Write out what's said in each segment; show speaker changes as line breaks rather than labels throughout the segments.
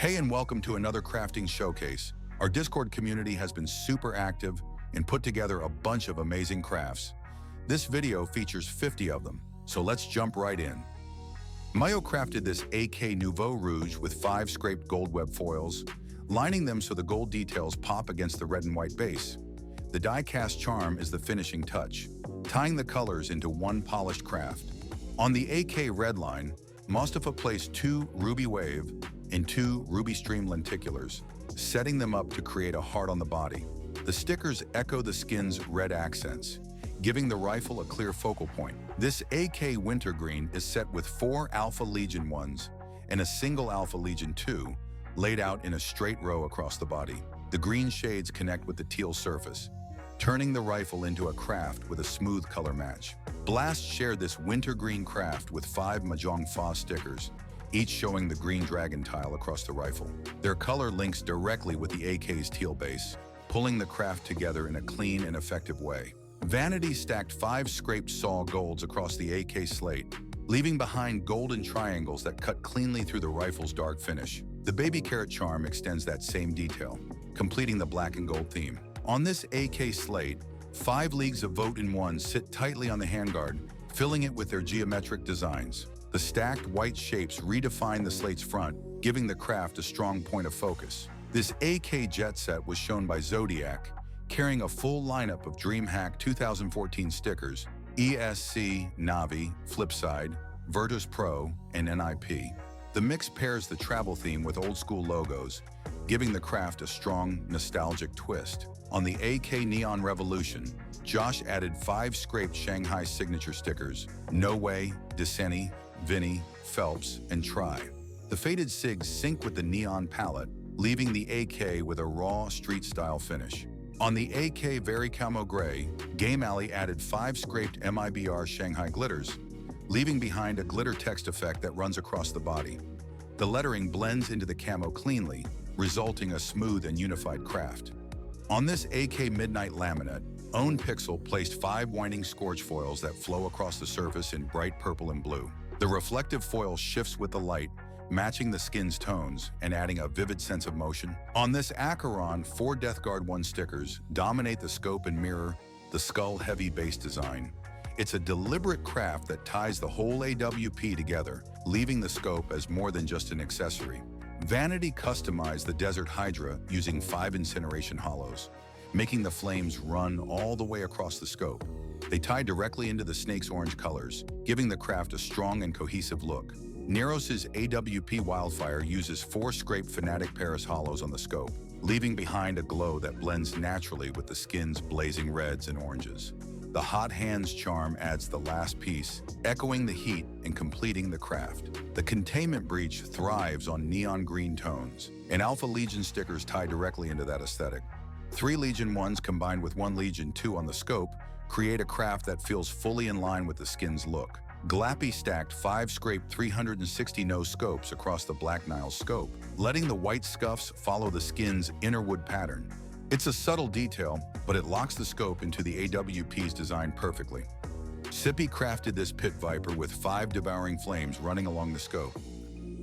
Hey and welcome to another crafting showcase. Our Discord community has been super active and put together a bunch of amazing crafts. This video features 50 of them, so let's jump right in. Mayo crafted this AK Nouveau Rouge with 5 scraped gold web foils, lining them so the gold details pop against the red and white base. The die-cast charm is the finishing touch, tying the colors into one polished craft. On the AK Redline, Mustafa placed 2 Ruby Wave and 2 Ruby Stream Lenticulars, setting them up to create a heart on the body. The stickers echo the skin's red accents, giving the rifle a clear focal point. This AK Wintergreen is set with 4 Alpha Legion 1s and a single Alpha Legion 2 laid out in a straight row across the body. The green shades connect with the teal surface, turning the rifle into a craft with a smooth color match. Blast shared this wintergreen craft with 5 Mahjong Fa stickers, each showing the green dragon tile across the rifle. Their color links directly with the AK's teal base, pulling the craft together in a clean and effective way. Vanity stacked 5 scraped saw golds across the AK Slate, leaving behind golden triangles that cut cleanly through the rifle's dark finish. The baby Karat charm extends that same detail, completing the black and gold theme. On this AK Slate, 5 leagues of Votann 1s sit tightly on the handguard, filling it with their geometric designs. The stacked white shapes redefine the slate's front, giving the craft a strong point of focus. This AK jet set was shown by Zodiac, carrying a full lineup of DreamHack 2014 stickers, ESC, Navi, Flipside, Virtus.Pro, and NIP. The mix pairs the travel theme with old-school logos, giving the craft a strong, nostalgic twist. On the AK Neon Revolution, Josh added 5 scraped Shanghai signature stickers, Noway, Decenty, VINI, felps, and Try. The faded SIGs sync with the neon palette, leaving the AK with a raw, street-style finish. On the AK VariCamo Gray, Game Alley added 5 scraped MIBR Shanghai glitters, leaving behind a glitter text effect that runs across the body. The lettering blends into the camo cleanly, resulting a smooth and unified craft. On this AK Midnight Laminate, Own Pixel placed 5 winding Scorch foils that flow across the surface in bright purple and blue. The reflective foil shifts with the light, matching the skin's tones and adding a vivid sense of motion. On this Acheron, 4 Death Guard 1 stickers dominate the scope and mirror the skull-heavy base design. It's a deliberate craft that ties the whole AWP together, leaving the scope as more than just an accessory. Vanity customized the Desert Hydra using 5 Incineration Holos, making the flames run all the way across the scope. They tie directly into the snake's orange colors, giving the craft a strong and cohesive look. Neros' AWP Wildfire uses 4 scraped Fnatic Paris Holos on the scope, leaving behind a glow that blends naturally with the skin's blazing reds and oranges. The Hot Hands charm adds the last piece, echoing the heat and completing the craft. The Containment Breach thrives on neon green tones, and Alpha Legion stickers tie directly into that aesthetic. 3 Legion 1s combined with 1 Legion 2 on the scope create a craft that feels fully in line with the skin's look. Glappy stacked 5 scraped 360 no scopes across the Black Nile scope, letting the white scuffs follow the skin's inner wood pattern. It's a subtle detail, but it locks the scope into the AWP's design perfectly. Sippy crafted this Pit Viper with 5 devouring flames running along the scope.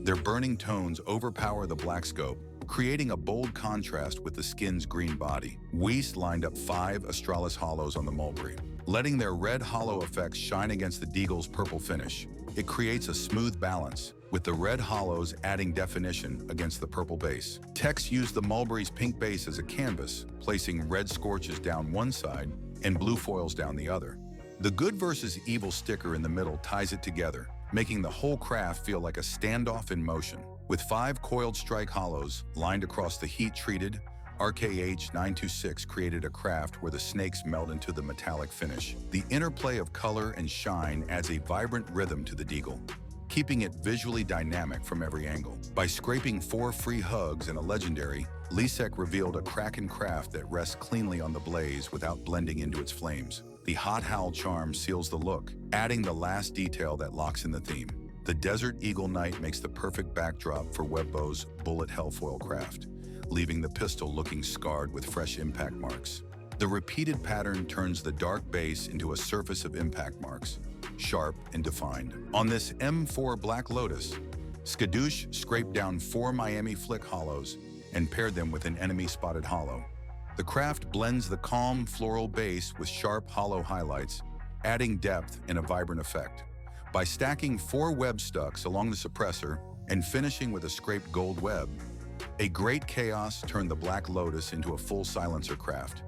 Their burning tones overpower the black scope, creating a bold contrast with the skin's green body. Weiss lined up 5 Astralis Holos on the Mulberry, letting their red holo effects shine against the Deagle's purple finish. It creates a smooth balance, with the red holos adding definition against the purple base. Tex used the Mulberry's pink base as a canvas, placing red scorches down one side and blue foils down the other. The Good vs. Evil sticker in the middle ties it together, making the whole craft feel like a standoff in motion. With 5 coiled strike holos lined across the heat-treated, RKH 926 created a craft where the snakes melt into the metallic finish. The interplay of color and shine adds a vibrant rhythm to the Deagle, keeping it visually dynamic from every angle. By scraping 4 free hugs and a legendary, Lisek revealed a Kraken craft that rests cleanly on the blaze without blending into its flames. The Hot Howl charm seals the look, adding the last detail that locks in the theme. The Desert Eagle Knight makes the perfect backdrop for Webbo's Bullet Hellfoil craft, leaving the pistol looking scarred with fresh impact marks. The repeated pattern turns the dark base into a surface of impact marks, sharp and defined. On this M4 Black Lotus, Skadoosh scraped down 4 Miami Flick Holos and paired them with an enemy-spotted Holo. The craft blends the calm floral base with sharp Holo highlights, adding depth and a vibrant effect. By stacking 4 web stucks along the suppressor and finishing with a scraped gold web, a great chaos turned the Black Lotus into a full silencer craft.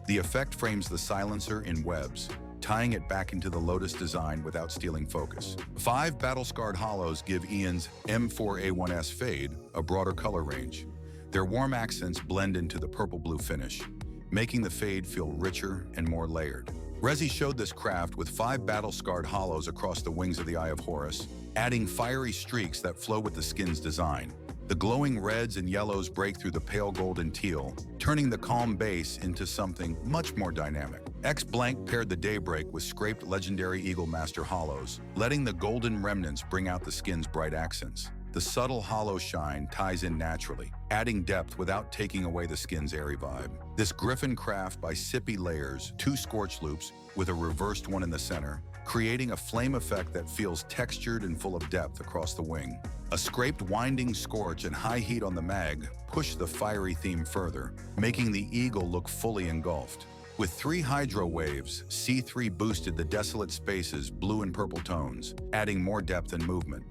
The effect frames the silencer in webs, tying it back into the Lotus design without stealing focus. 5 battle-scarred Holos give Ian's M4A1S fade a broader color range. Their warm accents blend into the purple-blue finish, making the fade feel richer and more layered. Rezi showed this craft with 5 battle-scarred Holos across the wings of the Eye of Horus, adding fiery streaks that flow with the skin's design. The glowing reds and yellows break through the pale gold and teal, turning the calm base into something much more dynamic. X-Blank paired the Daybreak with scraped legendary Eagle Master Holos, letting the golden remnants bring out the skin's bright accents. The subtle Holo shine ties in naturally, adding depth without taking away the skin's airy vibe. This Griffin craft by Sippy layers 2 Scorch loops with a reversed one in the center, creating a flame effect that feels textured and full of depth across the wing. A scraped winding Scorch and high heat on the mag push the fiery theme further, making the eagle look fully engulfed. With 3 Hydra waves, C3 boosted the desolate spaces blue and purple tones, adding more depth and movement.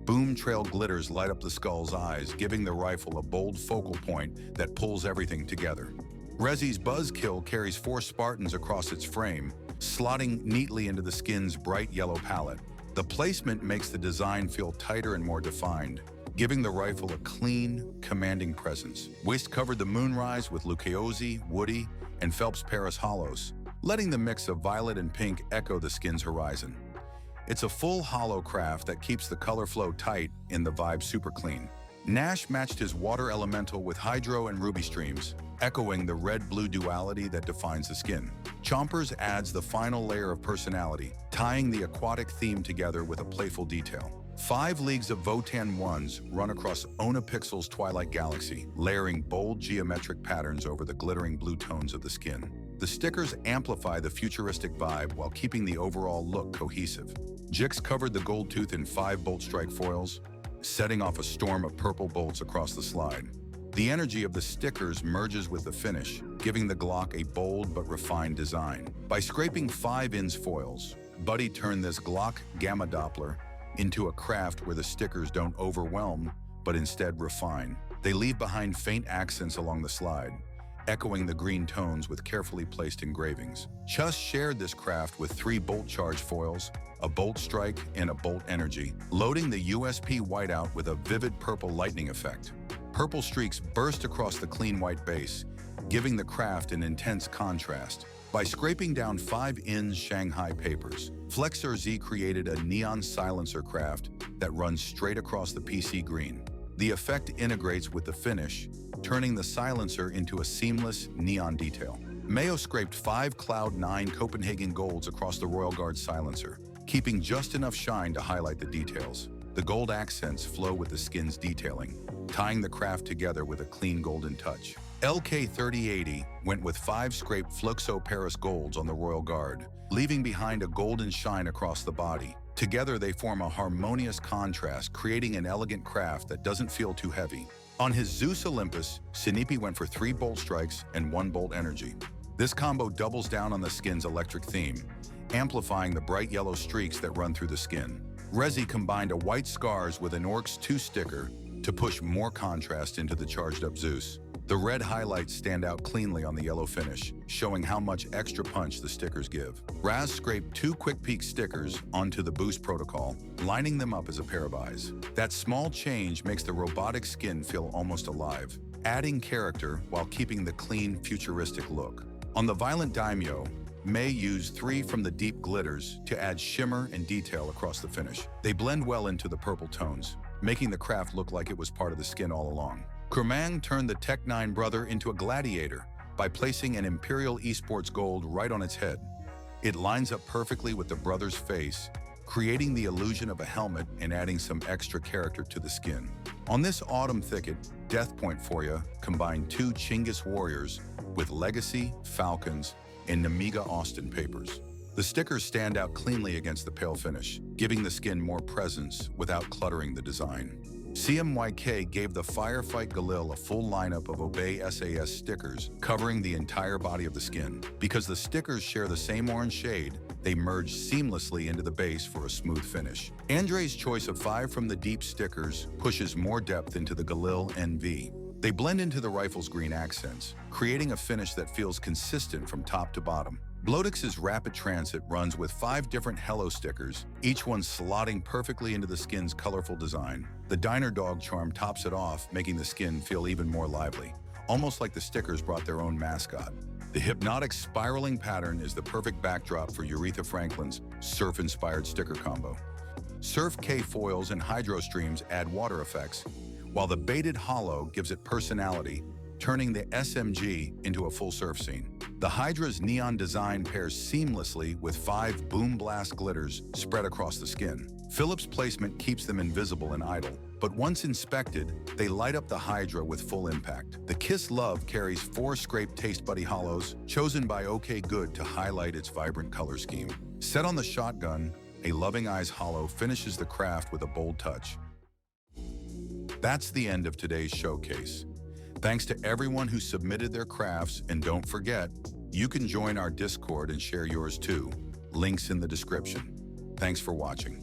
Boom trail glitters light up the skull's eyes, giving the rifle a bold focal point that pulls everything together. Rezi's Buzzkill carries 4 Spartans across its frame, slotting neatly into the skin's bright yellow palette. The placement makes the design feel tighter and more defined, giving the rifle a clean, commanding presence. Waist covered the Moonrise with Lucaosi, Woody, and Phelps Paris Holos, letting the mix of violet and pink echo the skin's horizon. It's a full Holo craft that keeps the color flow tight and the vibe super clean. Nash matched his water elemental with Hydro and Ruby streams, echoing the red-blue duality that defines the skin. Chompers adds the final layer of personality, tying the aquatic theme together with a playful detail. 5 leagues of Votann 1s run across Onapixel's Twilight Galaxy, layering bold geometric patterns over the glittering blue tones of the skin. The stickers amplify the futuristic vibe while keeping the overall look cohesive. Jix covered the gold tooth in 5 bolt strike foils, setting off a storm of purple bolts across the slide. The energy of the stickers merges with the finish, giving the Glock a bold but refined design. By scraping 5 ins foils, Buddy turned this Glock Gamma Doppler into a craft where the stickers don't overwhelm, but instead refine. They leave behind faint accents along the slide, echoing the green tones with carefully placed engravings. Chus shared this craft with 3 bolt charge foils, a bolt strike, and a bolt energy, loading the USP whiteout with a vivid purple lightning effect. Purple streaks burst across the clean white base, giving the craft an intense contrast. By scraping down 5 ins Shanghai papers, Flexor Z created a neon silencer craft that runs straight across the PC-GRN. The effect integrates with the finish, turning the silencer into a seamless neon detail. Mayo scraped 5 Cloud 9 Copenhagen golds across the Royal Guard silencer, keeping just enough shine to highlight the details. The gold accents flow with the skin's detailing, tying the craft together with a clean golden touch. LK3080 went with 5 scraped Fluxo Paris golds on the Royal Guard, leaving behind a golden shine across the body. Together they form a harmonious contrast, creating an elegant craft that doesn't feel too heavy. On his Zeus Olympus, Sinipi went for 3 bolt strikes and 1 bolt energy. This combo doubles down on the skin's electric theme, amplifying the bright yellow streaks that run through the skin. Rezi combined a white scars with an Orcs 2 sticker to push more contrast into the charged up Zeus. The red highlights stand out cleanly on the yellow finish, showing how much extra punch the stickers give. Raz scraped 2 quick peek stickers onto the boost protocol, lining them up as a pair of eyes. That small change makes the robotic skin feel almost alive, adding character while keeping the clean, futuristic look. On the Violent Daimyo, May used 3 from the deep glitters to add shimmer and detail across the finish. They blend well into the purple tones, making the craft look like it was part of the skin all along. Kurmang turned the Tech 9 brother into a gladiator by placing an Imperial Esports gold right on its head. It lines up perfectly with the brother's face, creating the illusion of a helmet and adding some extra character to the skin. On this Autumn Thicket, Death Point Foya combined 2 Chinggis warriors with Legacy, Falcons, and Namiga Austin papers. The stickers stand out cleanly against the pale finish, giving the skin more presence without cluttering the design. CMYK gave the Firefight Galil a full lineup of Obey SAS stickers covering the entire body of the skin. Because the stickers share the same orange shade, they merge seamlessly into the base for a smooth finish. Andre's choice of 5 from the deep stickers pushes more depth into the Galil NV. They blend into the rifle's green accents, creating a finish that feels consistent from top to bottom. Blodix's Rapid Transit runs with 5 different Holo stickers, each one slotting perfectly into the skin's colorful design. The Diner Dog charm tops it off, making the skin feel even more lively, almost like the stickers brought their own mascot. The hypnotic spiraling pattern is the perfect backdrop for Aretha Franklin's surf-inspired sticker combo. Surf K foils and hydro streams add water effects, while the baited Holo gives it personality, turning the SMG into a full surf scene. The Hydra's neon design pairs seamlessly with 5 boom blast glitters spread across the skin. Phillips' placement keeps them invisible and idle, but once inspected, they light up the Hydra with full impact. The Kiss Love carries 4 scraped Taste Buddy Holos, chosen by OK Good to highlight its vibrant color scheme. Set on the shotgun, a Loving Eyes Holo finishes the craft with a bold touch. That's the end of today's showcase. Thanks to everyone who submitted their crafts, and don't forget, you can join our Discord and share yours too. Links in the description. Thanks for watching.